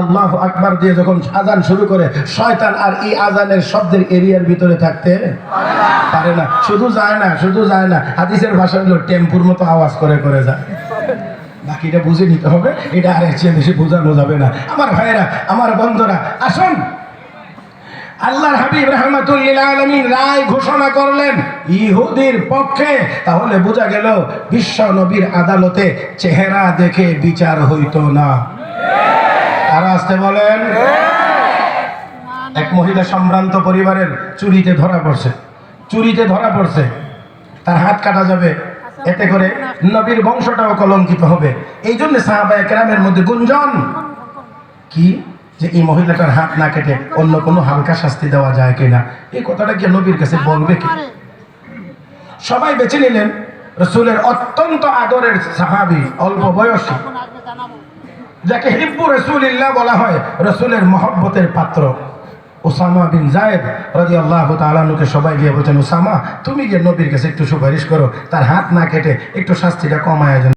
আল্লাহু আকবার দিয়ে যখন আজান শুরু করে, শয়তান আর এই আজানের শব্দের এরিয়ার ভিতরে থাকতে পারে না। শুধু যায় না, হাদিসের ভাষা হলো টেম্পুর মতো আওয়াজ করে করে যায়। বাকিটা বুঝে নিতে হবে, এটা আর চেয়ে বেশি বোঝানো যাবে না। আমার ভাইয়েরা, আমার বন্ধুরা, আসুন, আল্লাহর হাবিব রাহমাতুল লিল আলামিন রায় ঘোষণা করলেন ইহুদির পক্ষে। তাহলে বোঝা গেল বিশ্ব নবীর আদালতে চেহারা দেখে বিচার হইতো না। আর আসতে বলেন, এক মহিলা সম্ভ্রান্ত পরিবারের চুরিতে ধরা পড়ছে, তার হাত কাটা যাবে, এতে করে নবীর বংশটাও কলঙ্কিত হবে। এই জন্য সাহাবায়ে কেরামের মধ্যে গুঞ্জন কি, যে এই মহিলাটার হাত না কেটে অন্য কোনো হালকা শাস্তি দেওয়া যায় কিনা। এই কথাটা কি নবীর কাছে বলবে কি? সবাই বেছে নিলেন রাসূলের অত্যন্ত আদরের সাহাবী, অল্প বয়সী, যাকে হিব্বু রাসূলিল্লাহ বলা হয়, রাসূলের মহব্বতের পাত্র, উসামা বিন যায়েদ রাদিয়াল্লাহু তাআলা আনহুকে সবাই গিয়ে বলেন, উসামা তুমি গিয়ে নবীর কাছে একটু সুপারিশ করো, তার হাত না কেটে একটু শাস্তিটা কমায় দেন।